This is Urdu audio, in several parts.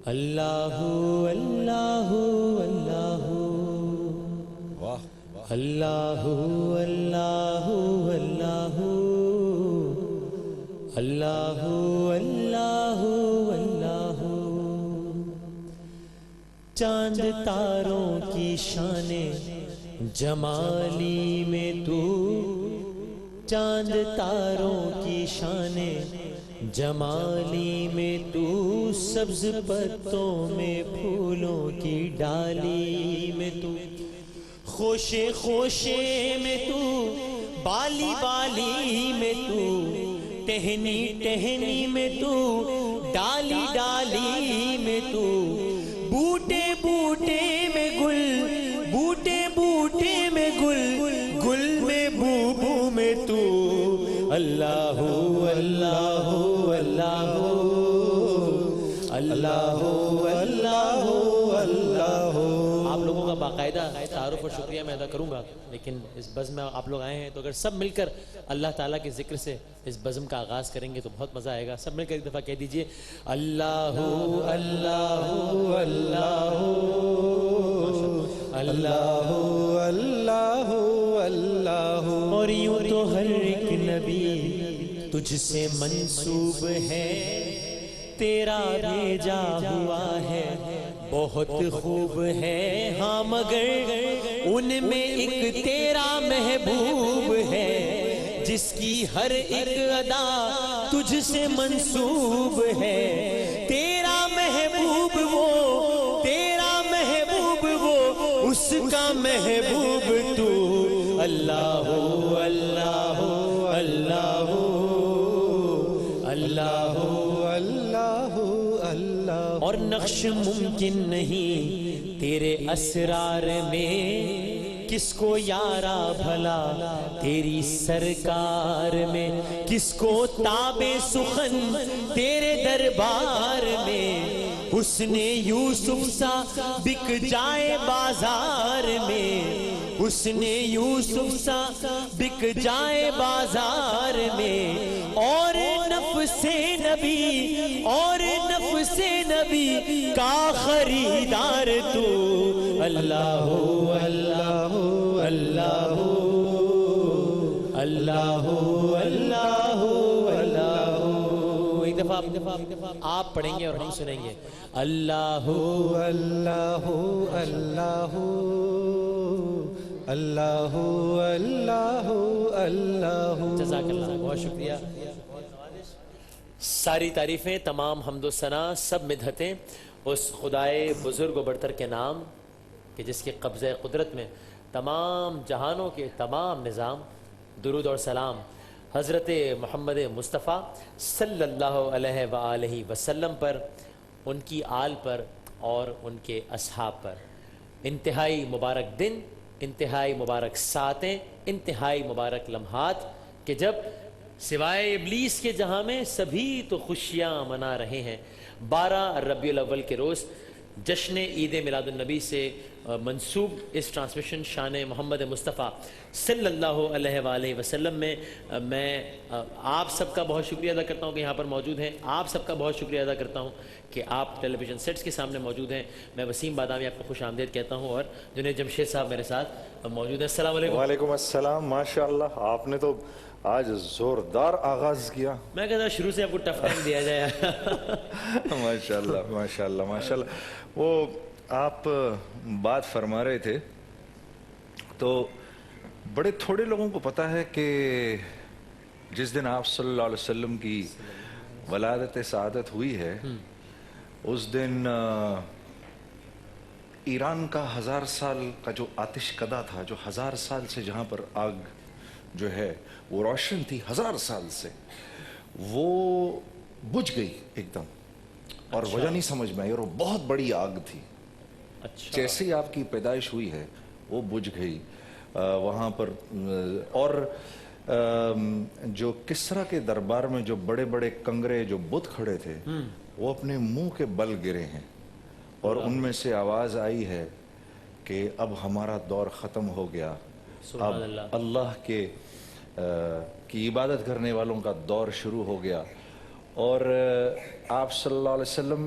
اللہ اللہ اللہ اللہ اللہ اللہ اللہ اللہ اللہ چاند تاروں کی شان جمالی میں تو، چاند تاروں کی شان جمالی میں تو، سبز پتوں میں پھولوں کی ڈالی میں تو، خوشے خوشے میں تو، بالی بالی میں تو، ٹہنی ٹہنی میں تو، ڈالی ڈالی میں تو، بوٹے بوٹے میں گل، بوٹے بوٹے میں گل، گل میں بو بو میں تو، اللہ اللہ اللہ اللہ اللہ اللہ۔ آپ لوگوں کا باقاعدہ تعارف اور شکریہ میں ادا کروں گا، لیکن اس بزم میں آپ لوگ آئے ہیں تو اگر سب مل کر اللہ تعالیٰ کے ذکر سے اس بزم کا آغاز کریں گے تو بہت مزہ آئے گا۔ سب مل کر ایک دفعہ کہہ دیجئے اللہ اللہ اللہ اللہ اللہ اللہ۔ اور یوں تو ہر ایک نبی تجھ سے منسوب ہے، تیرا بھیجا ہوا ہے بہت خوب ہے، ہاں مگر ان میں ایک تیرا محبوب ہے، جس کی ہر ایک ادا تجھ سے منسوب ہے، تیرا محبوب وہ، تیرا محبوب وہ، اس کا محبوب تو، اللہ اللہ اللہ اللہ اللہ اللہ۔ اور نقش ممکن نہیں تیرے اسرار میں، کس کو یارا بھلا تیری سرکار میں، کس کو تاب سخن تیرے دربار میں، حسن یوسف سا بک جائے بازار میں، حسن یوسف سا بک جائے بازار میں، اور نفس نبی، اور نفس نبی کا خریدار تو، اللہ اللہ اللہ اللہ اللہ اللہ۔ ایک دفعہ آپ پڑھیں گے اور ہم سنیں گے، اللہ اللہ اللہ اللہ اللہ اللہ۔ جزاک اللہ، بہت شکریہ۔ ساری تعریفیں، تمام حمد و ثنا، سب مدحتیں اس خدائے بزرگ و برتر کے نام کہ جس کے قبضہ قدرت میں تمام جہانوں کے تمام نظام۔ درود اور سلام حضرت محمد مصطفیٰ صلی اللہ علیہ وآلہ وسلم پر، ان کی آل پر اور ان کے اصحاب پر۔ انتہائی مبارک دن، انتہائی مبارک ساعتیں، انتہائی مبارک لمحات کہ جب سوائے ابلیس کے جہاں میں سبھی تو خوشیاں منا رہے ہیں۔ 12 ربیع الاول کے روز جشن عید میلاد النبی سے منسوب اس ٹرانسمیشن شان محمد مصطفیٰ صلی اللہ علیہ وآلہ وسلم میں آپ سب کا بہت شکریہ ادا کرتا ہوں کہ یہاں پر موجود ہیں، آپ سب کا بہت شکریہ ادا کرتا ہوں کہ آپ ٹیلی ویژن سیٹس کے سامنے موجود ہیں۔ میں وسیم بادامی آپ کو خوش آمدید کہتا ہوں، اور جنید جمشید صاحب میرے ساتھ موجود ہیں۔ السلام علیکم۔ وعلیکم السلام۔ ماشاءاللہ آپ نے تو آج زوردار آغاز کیا۔ میں کہتا ہوں شروع سے آپ کو ٹف ٹائم دیا جائے۔ ماشاءاللہ ماشاءاللہ ماشاءاللہ۔ وہ آپ بات فرما رہے تھے تو بڑے تھوڑے لوگوں کو پتہ ہے کہ جس دن آپ صلی اللہ علیہ وسلم کی ولادت سعادت ہوئی ہے، اس دن ایران کا 1000 سال کا جو آتش کدہ تھا، جو 1000 سال سے جہاں پر آگ جو ہے وہ روشن تھی 1000 سال سے، وہ بجھ گئی ایک دم، اور وجہ نہیں سمجھ میں آئی، اور وہ بہت بڑی آگ تھی۔ جیسے ہی آپ کی پیدائش ہوئی ہے وہ بجھ گئی وہاں پر۔ اور جو کسریٰ کے دربار میں جو بڑے بڑے کنگرے جو بت کھڑے تھے، وہ اپنے منہ کے بل گرے ہیں، اور ان میں سے آواز آئی ہے کہ اب ہمارا دور ختم ہو گیا، اب اللہ کی عبادت کرنے والوں کا دور شروع ہو گیا۔ اور آپ صلی اللہ علیہ وسلم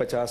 50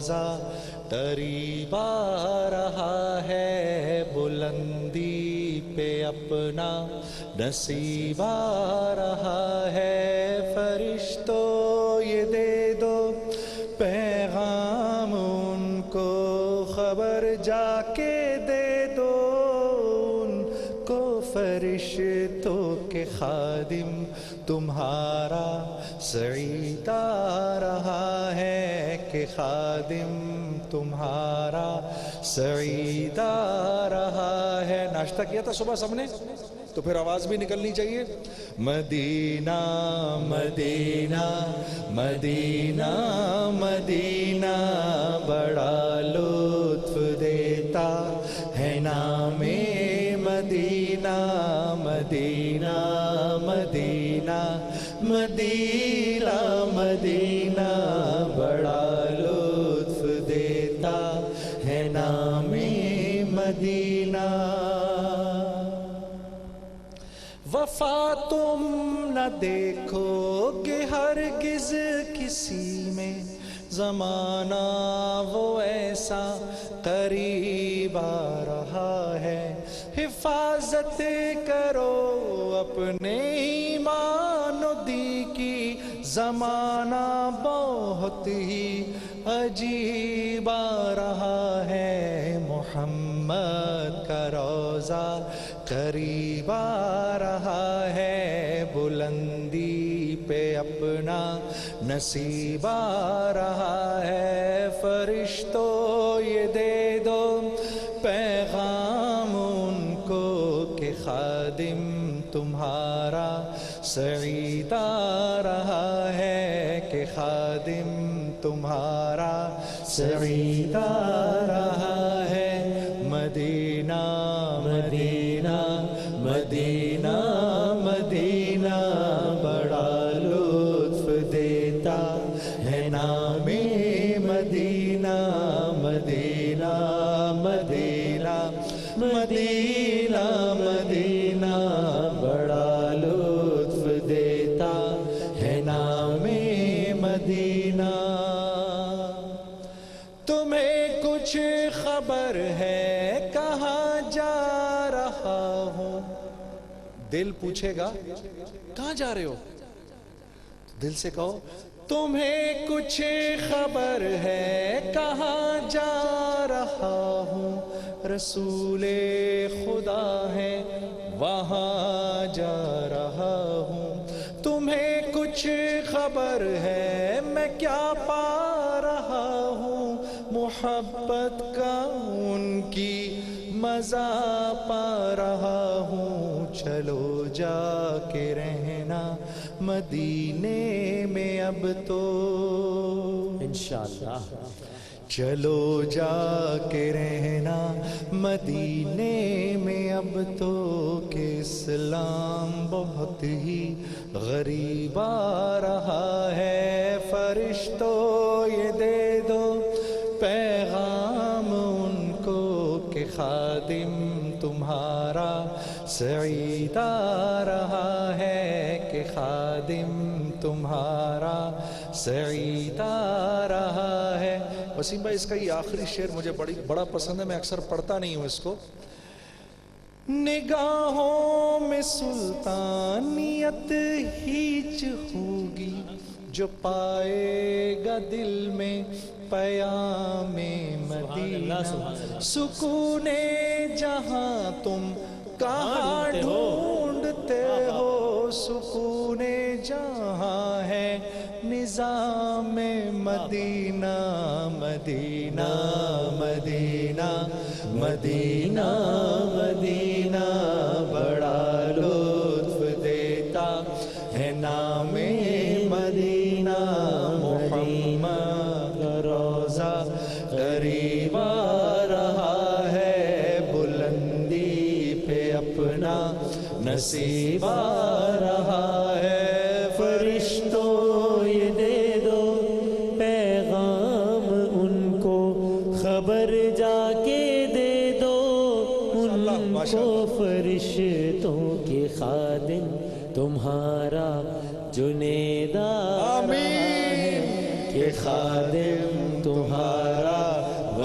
روزہ قریب آ رہا ہے، بلندی پہ اپنا نصیب آ رہا ہے، فرشتوں یہ دے دو پیغام ان کو، خبر جا کے دے دو ان کو، فرشتوں کے خادم تمہارا سعید آ رہا ہے، کہ خادم تمہارا سعید آ رہا ہے۔ ناشتہ کیا تھا صبح سب نے؟ تو پھر آواز بھی نکلنی چاہیے۔ مدینہ مدینہ مدینہ مدینہ بڑا لطف دیتا ہے نام مدینہ، مدینہ مدینہ مدینہ مدینہ بڑا لطف دیتا ہے نام مدینہ۔ وفا تم نہ دیکھو کہ ہرگز کسی میں، زمانہ وہ ایسا قریب آ رہا ہے، حفاظت کرو اپنے ایمان و دی کی، زمانہ بہت ہی عجیب آ رہا ہے، محمد کا روزہ قریب آ رہا ہے، بلندی پہ اپنا نصیب آ رہا ہے، فرشتوں یہ دے دو پیغام ان کو، کہ خادم تمہارا سعید آ رہا ہے، کہ خادم تمہارا سعید آ رہا ہے۔ مدینہ مدینہ مدینہ مدینہ بڑا لطف دیتا ہے نام مدینہ، مدینہ مدینہ مدینہ مدینہ بڑا لطف دیتا ہے نام مدینہ۔ تمہیں کچھ خبر ہے کہاں جا رہا ہوں؟ دل پوچھے گا کہاں جا رہے ہو؟ دل سے کہو تمہیں کچھ خبر ہے کہاں جا رہا ہوں، رسول خدا ہے وہاں جا رہا ہوں، تمہیں کچھ خبر ہے میں کیا پا رہا ہوں، محبت کا ان کی مزہ پا رہا ہوں، چلو جا کے رہنا مدینے میں اب تو، انشاءاللہ چلو جا کے رہنا مدینے میں اب تو، کہ اسلام بہت ہی غریب آ رہا ہے، فرشتوں یہ دے دو پیغام ان کو، کہ خادم تمہارا سعید آ رہا ہے، کہ خادم تمہارا سعید آ رہا ہے۔ وسیم بھائی اس کا یہ آخری شعر مجھے بڑا پسند ہے، میں اکثر پڑھتا نہیں ہوں اس کو۔ نگاہوں میں سلطانیت ہیچ ہوگی، جو پائے گا دل میں پیام مدینہ، سکون جہاں تم کہاں ڈھونڈتے ہو، سکون جہاں ہے نظام مدینہ، مدینہ مدینہ مدینہ مدینہ بڑا لطف دیتا ہے نام مدینہ، محمد کا روزہ قریب آ رہا ہے، بلندی پہ اپنا نصیب آ رہا ہے، فرشتوں یہ دے دو پیغام ان کو، خبر جا کے دے دو ان کو، فرشتوں کے خادم تمہارا جنید آ رہا ہے، کہ خادم تمہارا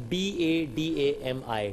WASEEMBADAMI।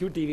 QTV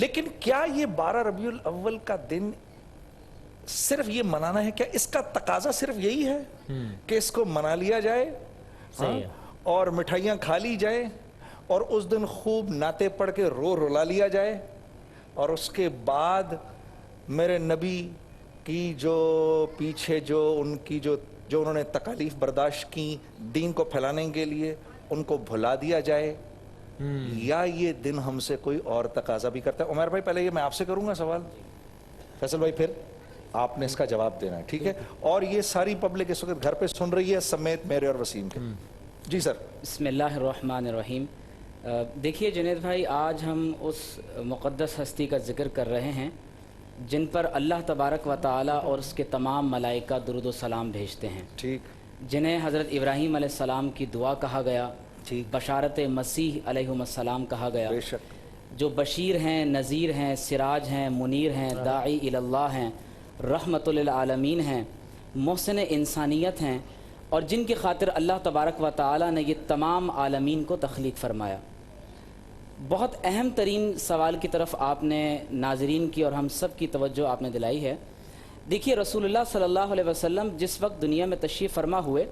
لیکن کیا یہ 12 ربیع الاول کا دن صرف یہ منانا ہے؟ کیا اس کا تقاضا صرف یہی ہے کہ اس کو منا لیا جائے اور مٹھائیاں کھا لی جائے اور اس دن خوب نعتیں پڑھ کے رلا لیا جائے اور اس کے بعد میرے نبی کی جو پیچھے جو ان کی جو انہوں نے تکالیف برداشت کی دین کو پھیلانے کے لیے ان کو بھلا دیا جائے؟ یا یہ دن ہم سے کوئی اور تقاضا بھی کرتا ہے؟ عمر بھائی پہلے یہ میں آپ سے کروں گا سوال، فیصل بھائی پھر آپ نے اس کا جواب دینا ہے، ٹھیک ہے؟ اور یہ ساری پبلک اس وقت گھر پہ سن رہی ہے سمیت میرے اور وسیم کے۔ جی سر۔ بسم اللہ الرحمن الرحیم۔ دیکھیے جنید بھائی، آج ہم اس مقدس ہستی کا ذکر کر رہے ہیں جن پر اللہ تبارک و تعالی اور اس کے تمام ملائکہ درود و سلام بھیجتے ہیں، ٹھیک، جنہیں حضرت ابراہیم علیہ السلام کی دعا کہا گیا، بشارت مسیح علیہ السلام کہا گیا، بے شک، جو بشیر ہیں، نذیر ہیں، سراج ہیں، منیر ہیں، داعی اللہ ہیں، رحمت للعالمین ہیں، محسن انسانیت ہیں، اور جن کی خاطر اللہ تبارک و تعالی نے یہ تمام عالمین کو تخلیق فرمایا۔ بہت اہم ترین سوال کی طرف آپ نے ناظرین کی اور ہم سب کی توجہ آپ نے دلائی ہے۔ دیکھیے رسول اللہ صلی اللہ علیہ وسلم جس وقت دنیا میں تشریف فرما ہوئے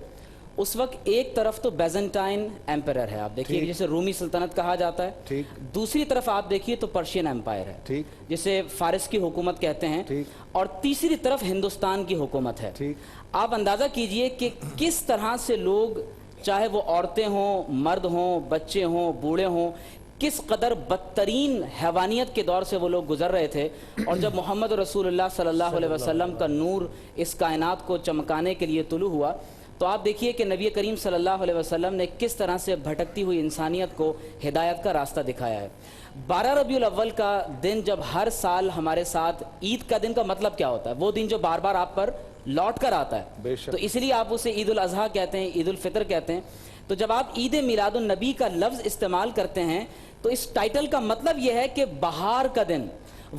اس وقت ایک طرف تو بیزنٹائن ایمپرر ہے، آپ دیکھیے جسے رومی سلطنت کہا جاتا ہے، دوسری طرف آپ دیکھیے تو پرشین ایمپائر ہے جسے فارس کی حکومت کہتے ہیں، اور تیسری طرف ہندوستان کی حکومت ہے۔ آپ اندازہ کیجئے کہ کس طرح سے لوگ، چاہے وہ عورتیں ہوں، مرد ہوں، بچے ہوں، بوڑھے ہوں، کس قدر بدترین حیوانیت کے دور سے وہ لوگ گزر رہے تھے، اور جب محمد رسول اللہ صلی اللہ علیہ وسلم کا نور اس کائنات کو چمکانے کے لیے طلوع ہوا تو آپ دیکھیے کہ نبی کریم صلی اللہ علیہ وسلم نے کس طرح سے بھٹکتی ہوئی انسانیت کو ہدایت کا راستہ دکھایا ہے۔ 12 ربیع الاول کا دن جب ہر سال ہمارے ساتھ، عید کا دن کا مطلب کیا ہوتا ہے؟ وہ دن جو بار بار آپ پر لوٹ کر آتا ہے، تو اس لیے آپ اسے عید الاضحیٰ کہتے ہیں، عید الفطر کہتے ہیں۔ تو جب آپ عید میلاد النبی کا لفظ استعمال کرتے ہیں تو اس ٹائٹل کا مطلب یہ ہے کہ بہار کا دن،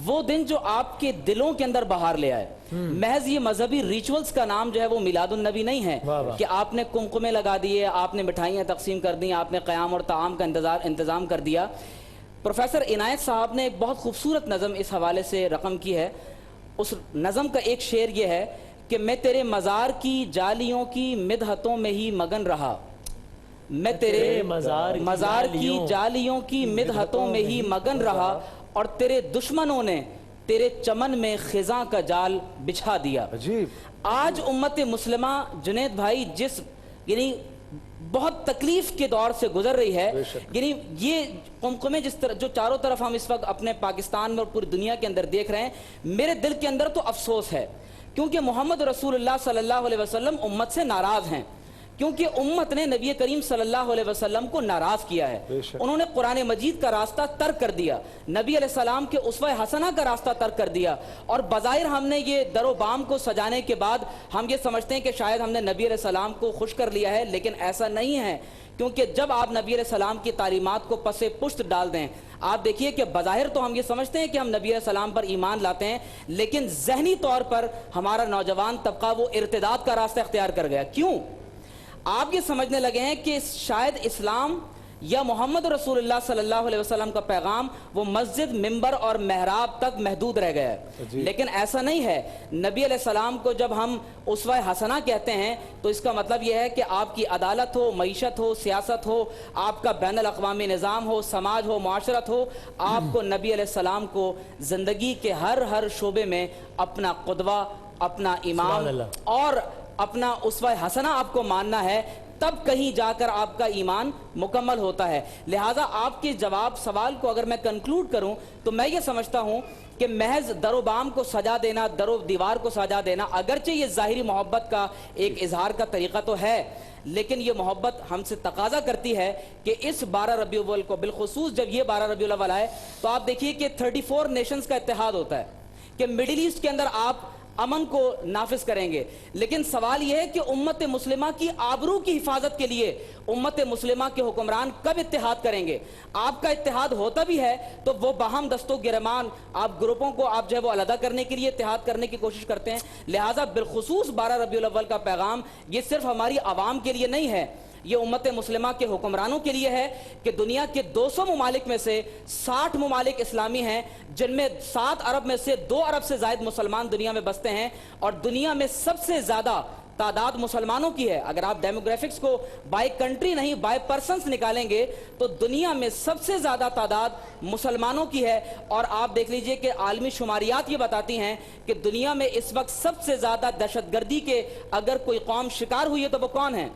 وہ دن جو آپ کے دلوں کے اندر بہار لے آئے۔ محض یہ مذہبی ریچولز کا نام جو ہے وہ میلاد النبی نہیں ہے کہ آپ نے کمکمے لگا دیے، آپ نے مٹھائیاں تقسیم کر دیں، آپ نے قیام اور طعام کا انتظام کر دیا۔ پروفیسر عنایت صاحب نے ایک بہت خوبصورت نظم اس حوالے سے رقم کی ہے۔ اس نظم کا ایک شعر یہ ہے کہ میں تیرے مزار کی جالیوں کی مدحتوں میں ہی مگن رہا، میں تیرے مزار کی جالیوں کی مدحتوں میں ہی مگن رہا، اور تیرے دشمنوں نے تیرے چمن میں خزاں کا جال بچھا دیا۔ آج امت مسلمہ جنید بھائی یعنی بہت تکلیف کے دور سے گزر رہی ہے، یعنی یہ قمقمے جس طرح جو چاروں طرف ہم اس وقت اپنے پاکستان میں اور پوری دنیا کے اندر دیکھ رہے ہیں، میرے دل کے اندر تو افسوس ہے، کیونکہ محمد رسول اللہ صلی اللہ علیہ وسلم امت سے ناراض ہیں، کیونکہ امت نے نبی کریم صلی اللہ علیہ وسلم کو ناراض کیا ہے۔ انہوں نے قرآن مجید کا راستہ ترک کر دیا، نبی علیہ السلام کے اسوہ حسنہ کا راستہ ترک کر دیا، اور بظاہر ہم نے یہ در و بام کو سجانے کے بعد ہم یہ سمجھتے ہیں کہ شاید ہم نے نبی علیہ السلام کو خوش کر لیا ہے، لیکن ایسا نہیں ہے، کیونکہ جب آپ نبی علیہ السلام کی تعلیمات کو پس پشت ڈال دیں، آپ دیکھیے کہ بظاہر تو ہم یہ سمجھتے ہیں کہ ہم نبی علیہ السلام پر ایمان لاتے ہیں، لیکن ذہنی طور پر ہمارا نوجوان طبقہ وہ ارتداد کا راستہ اختیار کر گیا۔ کیوں؟ آپ یہ سمجھنے لگے ہیں کہ شاید اسلام یا محمد رسول اللہ صلی اللہ علیہ وسلم کا پیغام وہ مسجد، منبر اور محراب تک محدود رہ گیا ہے، لیکن ایسا نہیں ہے۔ نبی علیہ السلام کو جب ہم اسوہ حسنہ کہتے ہیں تو اس کا مطلب یہ ہے کہ آپ کی عدالت ہو، معیشت ہو، سیاست ہو، آپ کا بین الاقوامی نظام ہو، سماج ہو، معاشرت ہو، آپ کو نبی علیہ السلام کو زندگی کے ہر شعبے میں اپنا قدوہ، اپنا امام اور اپنا اسوہ حسنہ آپ کو ماننا ہے، تب کہیں جا کر آپ کا ایمان مکمل ہوتا ہے۔ لہٰذا آپ کے جواب سوال کو اگر میں کنکلوڈ کروں تو میں یہ سمجھتا ہوں کہ محض در و بام کو سجا دینا، در و دیوار کو سجا دینا، اگرچہ یہ ظاہری محبت کا ایک اظہار کا طریقہ تو ہے، لیکن یہ محبت ہم سے تقاضا کرتی ہے کہ اس 12 ربیع الاول کو، بالخصوص جب یہ 12 ربیع الاول آئے تو آپ دیکھیے کہ 34 نیشنز کا اتحاد ہوتا ہے کہ مڈل ایسٹ کے اندر آپ امن کو نافذ کریں گے، لیکن سوال یہ ہے کہ امت مسلمہ کی آبرو کی حفاظت کے لیے امت مسلمہ کے حکمران کب اتحاد کریں گے؟ آپ کا اتحاد ہوتا بھی ہے تو وہ باہم دست و گریمان آپ گروپوں کو آپ جو ہے وہ علیحدہ کرنے کے لیے اتحاد کرنے کی کوشش کرتے ہیں۔ لہٰذا بالخصوص 12 ربیع الاول کا پیغام یہ صرف ہماری عوام کے لیے نہیں ہے، یہ امت مسلمہ کے حکمرانوں کے لیے ہے کہ دنیا کے 200 ممالک میں سے 60 ممالک اسلامی ہیں، جن میں 7 ارب میں سے 2 ارب سے زائد مسلمان دنیا میں بستے ہیں، اور دنیا میں سب سے زیادہ تعداد مسلمانوں کی ہے۔ اگر آپ ڈیموگرافکس کو بائی کنٹری نہیں بائی پرسنس نکالیں گے تو دنیا میں سب سے زیادہ تعداد مسلمانوں کی ہے، اور آپ دیکھ لیجئے کہ عالمی شماریات یہ بتاتی ہیں کہ دنیا میں اس وقت سب سے زیادہ دہشت گردی کے اگر کوئی قوم شکار ہوئی ہے تو وہ کون ہیں؟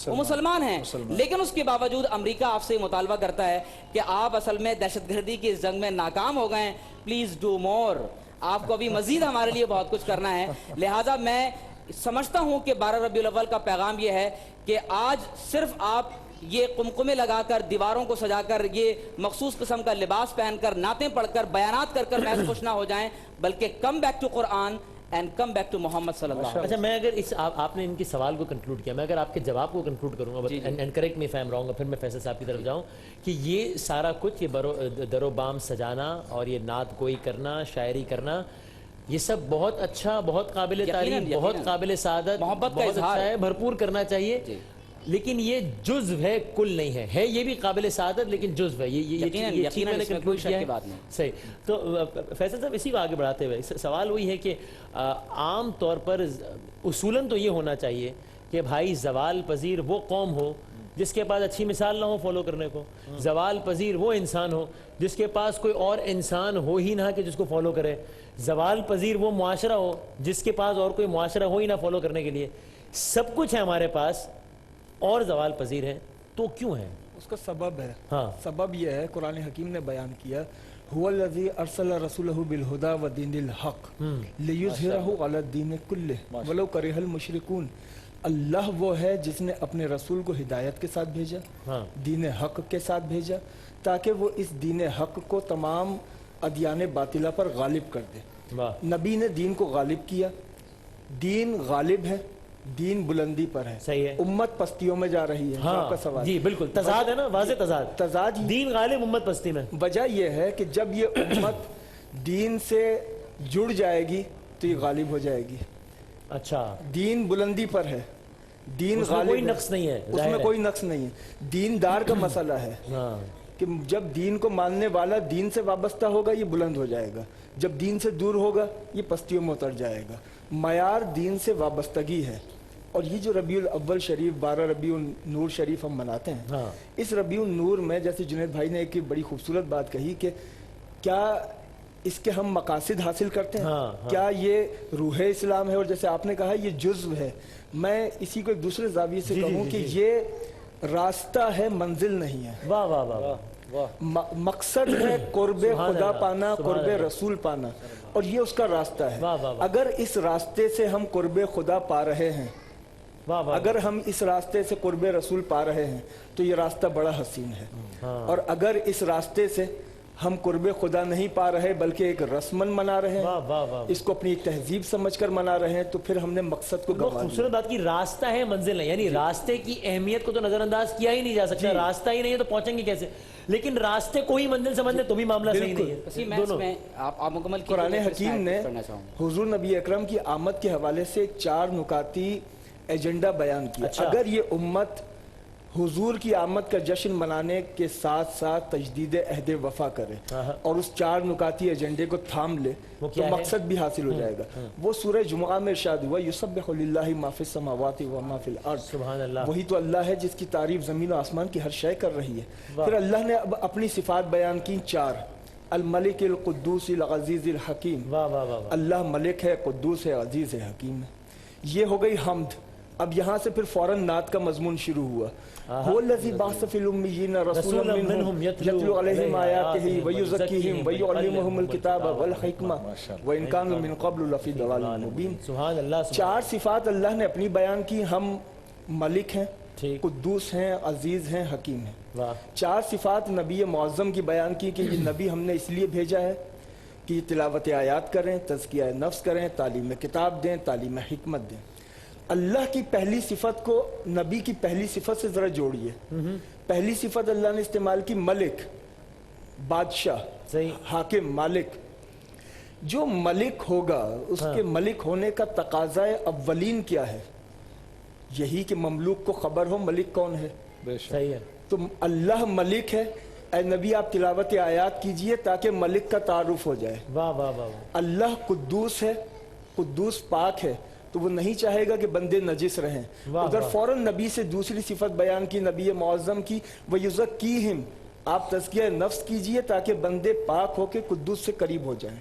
وہ مسلمان ہیں۔ لیکن اس کے باوجود امریکہ آپ سے مطالبہ کرتا ہے کہ آپ اصل میں دہشت گردی کی اس جنگ میں ناکام ہو گئے ہیں، پلیز ڈو مور، آپ کو ابھی مزید ہمارے لیے بہت کچھ کرنا ہے۔ لہٰذا میں سمجھتا ہوں کہ 12 ربیع الاول کا پیغام یہ ہے کہ آج صرف آپ یہ قمقمے لگا کر، دیواروں کو سجا کر، یہ مخصوص قسم کا لباس پہن کر، نعتیں پڑھ کر، بیانات کر محض خوش نہ ہو جائیں، بلکہ come back to Quran and come back to Muhammad صلی اللہ علیہ وسلم۔ اچھا، میں اگر آپ نے ان کی سوال کو کنکلوڈ کیا، میں اگر آپ کے جواب کو کنکلوڈ کروں گا and correct me if I am wrong, پھر میں فیصل صاحب کی طرف جاؤں کہ یہ سارا کچھ، یہ در و بام سجانا اور یہ نعت گوئی کرنا، شاعری کرنا، یہ سب بہت اچھا، بہت قابل تعریف، بہت قابل سعادت، محبت کا اظہار ہے، بھرپور کرنا چاہیے، لیکن یہ جزو ہے، کل نہیں ہے یہ بھی قابل سعادت لیکن جزو ہے، یہ چیز میں نے کنکلوڈ کیا ہے۔ صحیح۔ تو فیصل صاحب اسی کو آگے بڑھاتے ہوئے سوال وہی ہے کہ عام طور پر اصولاً تو یہ ہونا چاہیے کہ بھائی زوال پذیر وہ قوم ہو جس کے پاس اچھی مثال نہ ہو فالو کرنے کو، زوال پذیر وہ انسان ہو جس کے پاس کوئی اور انسان ہو ہی نہ کہ جس کو فالو کرے، زوال پذیر وہ معاشرہ ہو جس کے پاس اور کوئی معاشرہ ہو ہی نہ فالو کرنے کے لیے، سب کچھ ہے ہمارے پاس اور زوال پذیر ہے، تو کیوں ہے؟ اس کا سبب ہے، ہاں سبب یہ ہے، قرآن حکیم نے بیان کیا، هو الذی ارسل رسولہ بالہدی ودین الحق لیظہرہ علی الدین کلہ ولو کرہ المشرکون۔ اللہ وہ ہے جس نے اپنے رسول کو ہدایت کے ساتھ بھیجا، دین حق کے ساتھ بھیجا، تاکہ وہ اس دین حق کو تمام ادیان باطلہ پر غالب کر دے۔ نبی نے دین کو غالب کیا، دین غالب ہے، دین بلندی پر ہے، صحیح ہے، امت پستیوں میں جا رہی ہے۔ آپ کا سوال جی بالکل تضاد ہے نا، واضح تضاد، دین غالب امت پستی میں۔ وجہ یہ ہے کہ جب یہ امت دین سے جڑ جائے گی تو یہ غالب ہو جائے گی۔ اچھا، دین بلندی پر ہے، دین اس میں غالب کوئی ہے، نقص نہیں ہے، اس میں کوئی نقص نہیں ہے۔ دیندار کا مسئلہ ہے کہ جب دین کو ماننے والا دین سے وابستہ ہوگا یہ بلند ہو جائے گا، جب دین سے دور ہوگا یہ پستیوں میں اتر جائے گا۔ معیار دین سے وابستگی ہے، اور یہ جو ربیع الاول شریف 12 ربیع النور شریف ہم مناتے ہیں، اس ربیع النور میں جیسے جنید بھائی نے ایک بڑی خوبصورت بات کہی کہ کیا اس کے ہم مقاصد حاصل کرتے ہیں، کیا یہ روح اسلام ہے، اور جیسے آپ نے کہا یہ جزو ہے۔ میں اسی کو ایک دوسرے زاویے سے کہوں کہ یہ راستہ ہے، منزل نہیں ہے۔ واہ واہ واہ واہ، مقصد ہے قرب خدا پانا، قرب رسول پانا، اور یہ اس کا راستہ ہے۔ اگر اس راستے سے ہم قرب خدا پا رہے ہیں، اگر ہم اس راستے سے قرب رسول پا رہے ہیں تو یہ راستہ بڑا حسین ہے، اور اگر اس راستے سے ہم قرب خدا نہیں پا رہے بلکہ ایک رسمن منا رہے ہیں، اس کو اپنی ایک تہذیب سمجھ کر منا رہے ہیں، تو پھر ہم نے مقصد کو گنوا دیا۔ خوبصورت بات کی، راستہ ہے منزل نہیں، یعنی راستے کی اہمیت کو تو نظر انداز کیا ہی نہیں جا سکتا، راستہ ہی نہیں ہے تو پہنچیں گے کیسے؟ لیکن راستے کو ہی منزل سمجھنے تو بھی معاملہ صحیح نہیں ہے۔ دونوں آپ مکمل قرآن حکیم نے حضور نبی اکرم کی آمد کے حوالے سے 4 نکاتی ایجنڈا بیان کیا۔ اگر یہ امت حضور کی آمد کا جشن منانے کے ساتھ ساتھ تجدید عہد وفا کرے اور اس 4 نکاتی ایجنڈے کو تھام لے تو مقصد بھی حاصل ہو جائے گا۔ وہ سورہ جمعہ میں ارشاد ہوا، یسبح للہ ما فی السماوات و ما فی الارض، سبحان اللہ، وہی تو اللہ ہے جس کی تعریف زمین و آسمان کی ہر شے کر رہی ہے۔ پھر اللہ نے اب اپنی صفات بیان کی 4، الملک القدوس العزیز الحکیم، اللہ ملک ہے، قدوس ہے، عزیز ہے، حکیم ہے۔ یہ ہو گئی حمد۔ اب یہاں سے پھر فوراً نعت کا مضمون شروع ہوا، هو الذی بعث فی الامیین رسولا منہم یتلو علیہم آیاتہ ویزکیہم ویعلمہم الکتاب والحکمہ وان کانوا من قبل لفی ضلال مبین۔ 4 صفات اللہ نے اپنی بیان کی، ہم ملک ہیں، قدوس ہیں، عزیز ہیں، حکیم ہیں۔ 4 صفات نبی معظم کی بیان کی کہ یہ نبی ہم نے اس لیے بھیجا ہے کہ تلاوت آیات کریں، تزکیہ نفس کریں، تعلیم کتاب دیں، تعلیم حکمت دیں۔ اللہ کی پہلی صفت کو نبی کی پہلی صفت سے ذرا جوڑیے۔ پہلی صفت اللہ نے استعمال کی ملک، بادشاہ، حاکم، مالک۔ جو ملک ہوگا اس کے ملک ہونے کا تقاضۂ اولین کیا ہے؟ یہی کہ مملوک کو خبر ہو ملک کون ہے۔ صحیح ہے. تو اللہ ملک ہے. اے نبی آپ تلاوت آیات کیجئے تاکہ ملک کا تعارف ہو جائے. واہ واہ واہ واہ. اللہ قدوس ہے, قدوس پاک ہے, تو وہ نہیں چاہے گا کہ بندے نجس رہیں. ادھر فوراً نبی سے دوسری صفت بیان کی نبی معظم کی, وَيُزَكِّيهِمْ, آپ تزکیہ نفس کیجئے تاکہ بندے پاک ہو کے قدوس سے قریب ہو جائیں.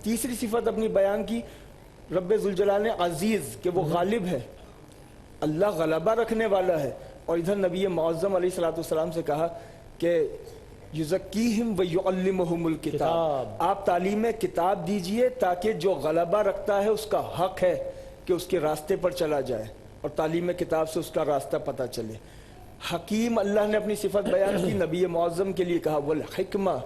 تیسری صفت اپنی بیان کی رب ذوالجلال نے عزیز, کہ وہ غالب ہے, اللہ غلبہ رکھنے والا ہے. اور ادھر نبی معظم علیہ السلام سے کہا کہ یزکیہم ویعلمہم الکتاب, آپ تعلیم کتاب دیجئے تاکہ جو غلبہ رکھتا ہے اس کا حق ہے کہ اس کے راستے پر چلا جائے, اور تعلیم کتاب سے اس کا راستہ پتہ چلے. حکیم اللہ نے اپنی صفت بیان کی, نبی معظم کے لیے کہا والحکمہ,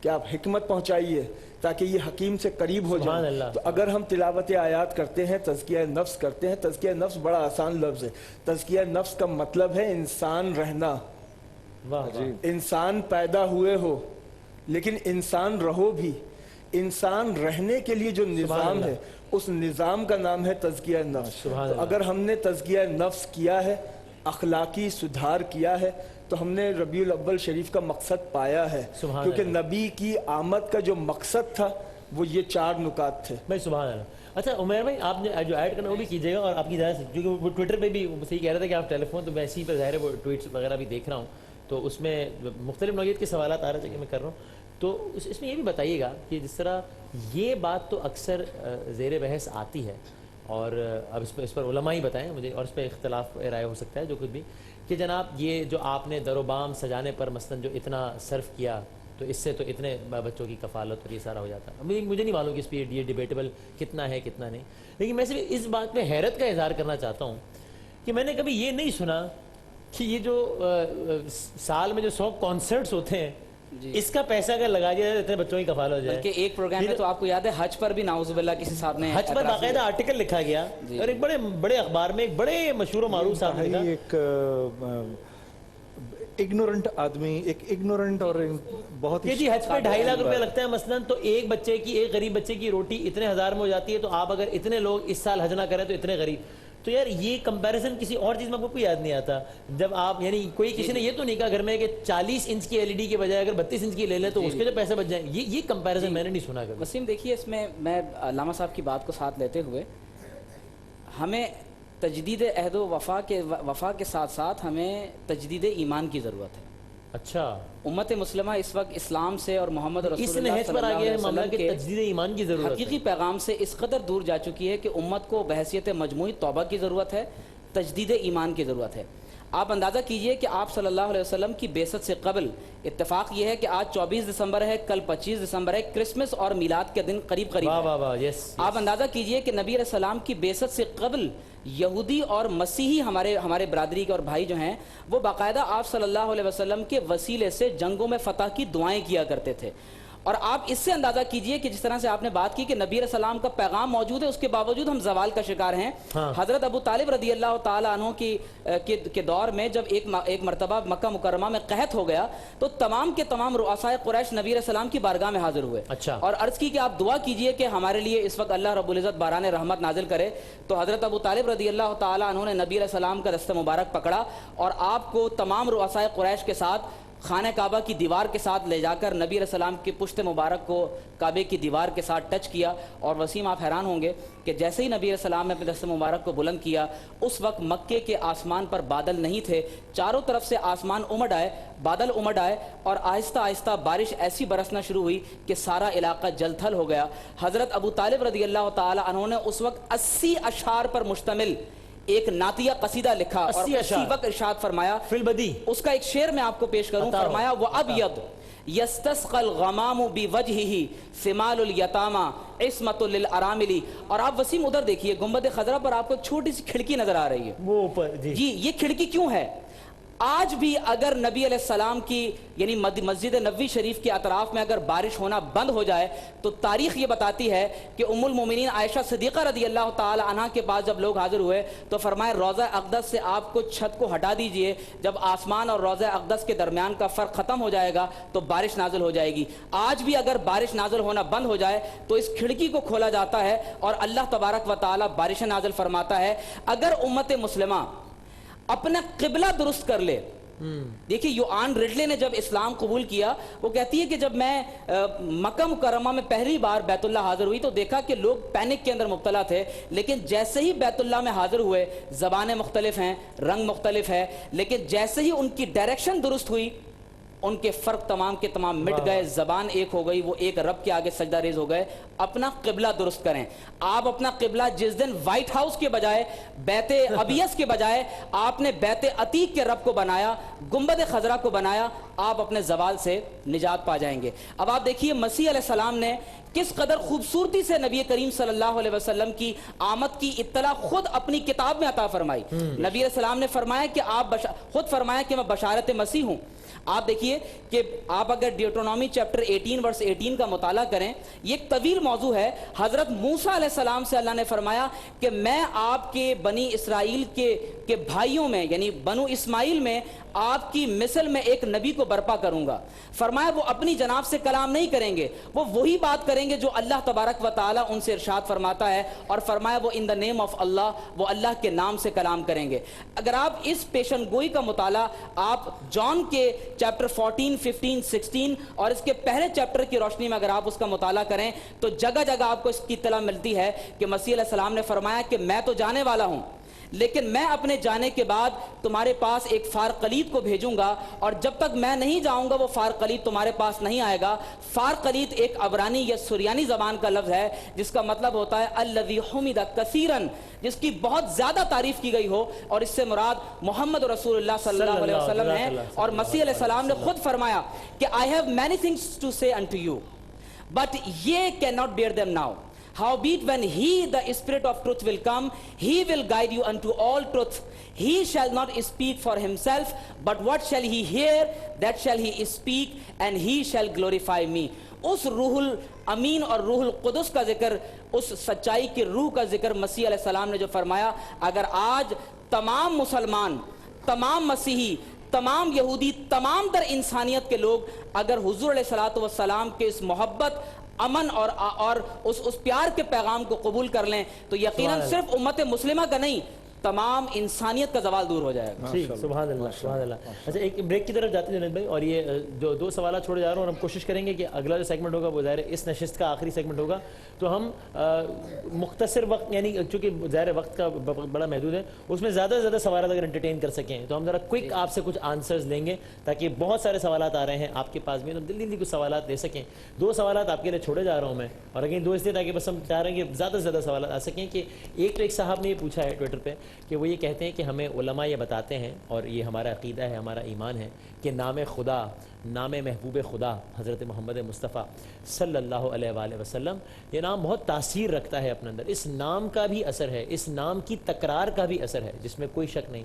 کہ آپ حکمت پہنچائیے تاکہ یہ حکیم سے قریب ہو جائیں. تو اگر ہم تلاوت آیات کرتے ہیں, تزکیہ نفس کرتے ہیں, تزکیہ نفس بڑا آسان لفظ ہے. تزکیہ نفس کا مطلب ہے انسان رہنا. انسان پیدا ہوئے ہو لیکن انسان رہو بھی. انسان رہنے کے لیے جو نظام ہے اس نظام کا نام ہے تزکیہ نفس. تو اگر ہم نے تزکیہ نفس کیا ہے, اخلاقی سدھار کیا ہے, تو ہم نے ربیع الاول شریف کا مقصد پایا ہے. کیونکہ نبی کی آمد کا جو مقصد تھا وہ یہ 4 نکات تھے. بھائی سبحان اللہ. اچھا عمیر بھائی, آپ نے جو ایڈ کرنا وہ بھی کیجیے گا, اور آپ کی ذرا سے, کیونکہ وہ ٹویٹر پہ بھی صحیح کہہ رہے تھے کہ آپ ٹیلی فون, تو میں اسی پہ ظاہر ہے وہ ٹویٹس وغیرہ بھی دیکھ رہا ہوں, تو اس میں مختلف نوعیت کے سوالات آ رہے تھے کہ میں کر رہا ہوں. تو اس میں یہ بھی بتائیے گا کہ جس طرح یہ بات تو اکثر زیر بحث آتی ہے, اور اب اس پر علماء ہی بتائیں مجھے, اور اس پہ اختلاف رائے ہو سکتا ہے جو کچھ بھی, کہ جناب یہ جو آپ نے در و بام سجانے پر مثلاً جو اتنا صرف کیا, تو اس سے تو اتنے بچوں کی کفالت اور یہ سارا ہو جاتا ہے. مجھے نہیں معلوم کہ اس پہ یہ ڈیبیٹیبل کتنا ہے کتنا نہیں, لیکن میں صرف اس بات پہ حیرت کا اظہار کرنا چاہتا ہوں کہ میں نے کبھی یہ نہیں سنا کہ یہ جو سال میں جو 100 کانسرٹس ہوتے ہیں, اس کا پیسہ اگر لگا دیا جائے اتنے بچوں کی کفالت ہو جائے. بلکہ ایک پروگرام میں تو آپ کو یاد ہے حج پر بھی نعوذ باللہ کسی صاحب نے, حج پر باقاعدہ آرٹیکل لکھا گیا, اور ایک بڑے اخبار میں ایک بڑے مشہور و معروف صاحب نے لکھا, ایک اگنورنٹ آدمی, ایک اگنورنٹ اور بہت کہ جی حج پہ 2.5 لاکھ روپے لگتا ہے مثلاً, تو ایک بچے کی, ایک غریب بچے کی روٹی اتنے ہزار میں ہو جاتی ہے, تو آپ اگر اتنے لوگ اس سال حج نہ کریں تو اتنے غریب. تو یار یہ کمپیریزن کسی اور چیز میں آپ کو یاد نہیں آتا. جب آپ یعنی کوئی کسی نے یہ تو نہیں کہا گھر میں کہ 40 انچ کی LED کے بجائے اگر 32 انچ کی لے لیں تو اس کے جو پیسے بچ جائیں, یہ کمپیریزن میں نے نہیں سنا. وسیم دیکھیے, اس میں علامہ صاحب کی بات کو ساتھ لیتے ہوئے ہمیں تجدید عہد و وفا کے ساتھ ساتھ ہمیں تجدید ایمان کی ضرورت ہے. اچھا, امت مسلمہ اس وقت اسلام سے اور محمد رسول اس اللہ نہج صلی پر اللہ آگے علیہ معاملہ وسلم کہ کے تجدید ایمان کی ضرورت حقیقی پیغام سے اس قدر دور جا چکی ہے کہ امت کو بحیثیت مجموعی توبہ کی ضرورت ہے, تجدید ایمان کی ضرورت ہے. آپ اندازہ کیجئے کہ آپ صلی اللہ علیہ وسلم کی بعثت سے قبل اتفاق یہ ہے کہ آج 24 دسمبر ہے, کل 25 دسمبر ہے, کرسمس اور میلاد کے دن قریب ہے. آپ اندازہ کیجئے کہ نبی علیہ السلام کی بعثت سے قبل یہودی اور مسیحی ہمارے برادری کے اور بھائی جو ہیں وہ باقاعدہ آپ صلی اللہ علیہ وسلم کے وسیلے سے جنگوں میں فتح کی دعائیں کیا کرتے تھے. اور آپ اس سے اندازہ کیجئے کہ جس طرح سے آپ نے بات کی کہ نبی علیہ السلام کا پیغام موجود ہے, اس کے باوجود ہم زوال کا شکار ہیں. حضرت ابو طالب رضی اللہ تعالیٰ عنہ کے دور میں جب ایک مرتبہ مکہ مکرمہ میں قحط ہو گیا تو تمام کے تمام رؤسائے قریش نبی علیہ السلام کی بارگاہ میں حاضر ہوئے. اور عرض کی کہ آپ دعا کیجئے کہ ہمارے لیے اس وقت اللہ رب العزت باران رحمت نازل کرے. تو حضرت ابو طالب رضی اللہ تعالیٰ عنہ نے نبی علیہ السلام کا دست مبارک پکڑا اور آپ کو تمام رؤسائے قریش کے ساتھ خانہ کعبہ کی دیوار کے ساتھ لے جا کر نبی علیہ السلام کی پشت مبارک کو کعبے کی دیوار کے ساتھ ٹچ کیا. اور وسیم آپ حیران ہوں گے کہ جیسے ہی نبی علیہ السلام نے اپنے دست مبارک کو بلند کیا, اس وقت مکے کے آسمان پر بادل نہیں تھے, چاروں طرف سے آسمان امڈ آئے, بادل امڈ آئے, اور آہستہ آہستہ بارش ایسی برسنا شروع ہوئی کہ سارا علاقہ جل تھل ہو گیا. حضرت ابو طالب رضی اللہ تعالی عنہ نے اس وقت 80 اشعار پر مشتمل ایک نعتیہ قصیدہ لکھا, اور اسی وقت ارشاد فرمایا, اس کا ایک شعر میں آپ کو پیش کروں. فرمایا وَأَبْيَضْ يَسْتَسْقَى الْغَمَامُ بِوَجْهِهِ ثِمَالُ الْيَتَامَى عِصْمَةٌ لِلْأَرَامِلِ. اور آپ وسیم ادھر دیکھیے, گنبد خضرا پر آپ کو ایک چھوٹی سی کھڑکی نظر آ رہی ہے, وہ اوپر جی یہ کھڑکی کیوں ہے؟ آج بھی اگر نبی علیہ السلام کی یعنی مسجد نبوی شریف کے اطراف میں اگر بارش ہونا بند ہو جائے تو تاریخ یہ بتاتی ہے کہ ام المومنین عائشہ صدیقہ رضی اللہ تعالی عنہ کے پاس جب لوگ حاضر ہوئے تو فرمائے روضہ اقدس سے آپ کو چھت کو ہٹا دیجئے, جب آسمان اور روضہ اقدس کے درمیان کا فرق ختم ہو جائے گا تو بارش نازل ہو جائے گی. آج بھی اگر بارش نازل ہونا بند ہو جائے تو اس کھڑکی کو کھولا جاتا ہے اور اللہ تبارک و تعالی بارشیں نازل فرماتا ہے. اگر امت مسلمہ اپنا قبلہ درست کر لے دیکھیے یوآن ریڈلے نے جب اسلام قبول کیا وہ کہتی ہے کہ جب میں مکہ مکرمہ میں پہلی بار بیت اللہ حاضر ہوئی تو دیکھا کہ لوگ پینک کے اندر مبتلا تھے، لیکن جیسے ہی بیت اللہ میں حاضر ہوئے زبانیں مختلف ہیں، رنگ مختلف ہے، لیکن جیسے ہی ان کی ڈائریکشن درست ہوئی ان کے فرق تمام کے تمام مٹ گئے، زبان ایک ہو گئی، وہ ایک رب کے آگے سجدہ ریز ہو گئے۔ اپنا قبلہ درست کریں۔ آپ اپنا قبلہ جس دن وائٹ ہاؤس کے بجائے، بیت ابیس کے بجائے آپ نے بیت عتیق کے رب کو بنایا، گنبد خضرا کو بنایا، آپ اپنے زوال سے نجات پا جائیں گے۔ اب آپ دیکھیے مسیح علیہ السلام نے کس قدر خوبصورتی سے نبی کریم صلی اللہ علیہ وسلم کی آمد کی اطلاع خود اپنی کتاب میں عطا فرمائی۔ نبی علیہ السلام نے فرمایا کہ آپ خود فرمایا کہ میں بشارت مسیح ہوں۔ آپ دیکھیے کہ آپ اگر ڈیوٹرونومی چیپٹر 18 ورس 18 کا مطالعہ کریں، یہ ایک طویل موضوع ہے۔ حضرت موسیٰ علیہ السلام سے اللہ نے فرمایا کہ میں آپ کے بنی اسرائیل کے بھائیوں میں یعنی بنو اسماعیل میں آپ کی مثل میں ایک نبی کو برپا کروں گا۔ فرمایا وہ اپنی جناب سے کلام نہیں کریں گے، وہ وہی بات کریں گے جو اللہ تبارک و تعالیٰ ان سے ارشاد فرماتا ہے، اور فرمایا وہ ان دا نیم آف اللہ، وہ اللہ کے نام سے کلام کریں گے۔ اگر آپ اس پیشن گوئی کا مطالعہ آپ جان کے چیپٹر 14، 15، 16 اور اس کے پہلے چیپٹر کی روشنی میں اگر آپ اس کا مطالعہ کریں تو جگہ جگہ آپ کو اس کی اطلاع ملتی ہے کہ مسیح علیہ السلام نے فرمایا کہ میں تو جانے والا ہوں، لیکن میں اپنے جانے کے بعد تمہارے پاس ایک فارقلید کو بھیجوں گا، اور جب تک میں نہیں جاؤں گا وہ فارقلید تمہارے پاس نہیں آئے گا۔ فارقلید ایک عبرانی یا سریانی زبان کا لفظ ہے جس کا مطلب ہوتا ہے الذی حمد کثیرن، جس کی بہت زیادہ تعریف کی گئی ہو، اور اس سے مراد محمد رسول اللہ صلی اللہ علیہ وسلم ہے۔ اور مسیح علیہ السلام نے خود فرمایا کہ I have many things to say unto you, but ye cannot bear them now. Howbeit when he, the Spirit of truth, will come, he will guide you unto all truth. He shall not speak for himself, but what shall he hear, that shall he speak, and he shall glorify me. اس روح الامین اور روح القدس کا ذکر، اس سچائی کی روح کا ذکر مسیح علیہ السلام نے جو فرمایا، اگر آج تمام مسلمان، تمام مسیحی، تمام یہودی، تمام در انسانیت کے لوگ اگر حضور علیہ الصلوۃ والسلام کے اس محبت، امن اور اس پیار کے پیغام کو قبول کر لیں تو یقیناً صرف امت مسلمہ کا نہیں تمام انسانیت کا زوال دور ہو جائے گا۔ سبحان اللہ، سبحان اللہ۔ اچھا ایک بریک کی طرف جاتے ہیں جنید بھائی، اور یہ جو دو سوالات چھوڑے جا رہا ہوں، اور ہم کوشش کریں گے کہ اگلا جو سیگمنٹ ہوگا وہ ظاہر اس نشست کا آخری سیگمنٹ ہوگا، تو ہم مختصر وقت یعنی چونکہ ظاہر وقت کا بڑا محدود ہے، اس میں زیادہ سے زیادہ سوالات اگر انٹرٹین کر سکیں تو ہم ذرا کوئک آپ سے کچھ آنسرز لیں گے، تاکہ بہت سارے سوالات آ رہے ہیں آپ کے پاس بھی، تو جلدی کچھ سوالات لے سکیں۔ دو سوالات آپ کے لیے چھوڑے جا رہا ہوں میں، اور اگین دو اس لیے تاکہ بس ہم چاہ رہے ہیں کہ زیادہ سے زیادہ سوالات آ سکیں۔ کہ ایک صاحب نے یہ پوچھا ہے ٹویٹر پہ کہ وہ یہ کہتے ہیں کہ ہمیں علماء یہ بتاتے ہیں، اور یہ ہمارا عقیدہ ہے، ہمارا ایمان ہے، کہ نام خدا، نام محبوب خدا حضرت محمد مصطفیٰ صلی اللہ علیہ وآلہ وسلم، یہ نام بہت تاثیر رکھتا ہے اپنے اندر، اس نام کا بھی اثر ہے، اس نام کی تکرار کا بھی اثر ہے، جس میں کوئی شک نہیں۔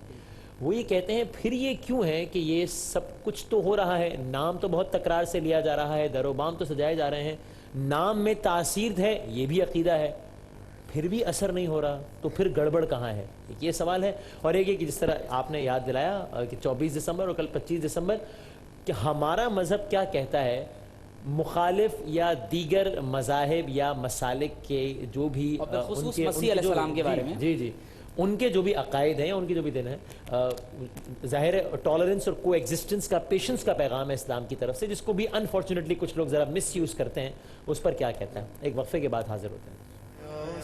وہ یہ کہتے ہیں پھر یہ کیوں ہے کہ یہ سب کچھ تو ہو رہا ہے، نام تو بہت تکرار سے لیا جا رہا ہے، در و بام تو سجائے جا رہے ہیں، نام میں تاثیر ہے، یہ بھی عقیدہ ہے، پھر بھی اثر نہیں ہو رہا، تو پھر گڑبڑ کہاں ہے؟ یہ سوال ہے۔ اور ایک ہے کہ جس طرح آپ نے یاد دلایا کہ 24 دسمبر اور کل 25 دسمبر، کہ ہمارا مذہب کیا کہتا ہے مخالف یا دیگر مذاہب یا مسالک کے جو بھی خصوص مسیح علیہ السلام کے بارے میں، جی ان کے جو بھی عقائد ہیں، ان کے جو بھی دین ہے، ظاہر ہے ٹالرنس اور کو ایگزسٹنس کا، پیشنس کا پیغام ہے اسلام کی طرف سے، جس کو بھی انفارچونیٹلی کچھ لوگ ذرا مس یوز کرتے ہیں، اس پر کیا کہتا ہے؟ ایک وقفے کے بعد حاضر ہوتے ہیں۔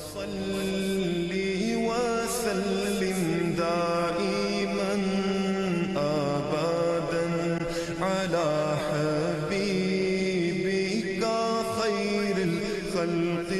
صلی وسلم دائما ابدا علی حبیبک خیر الخلق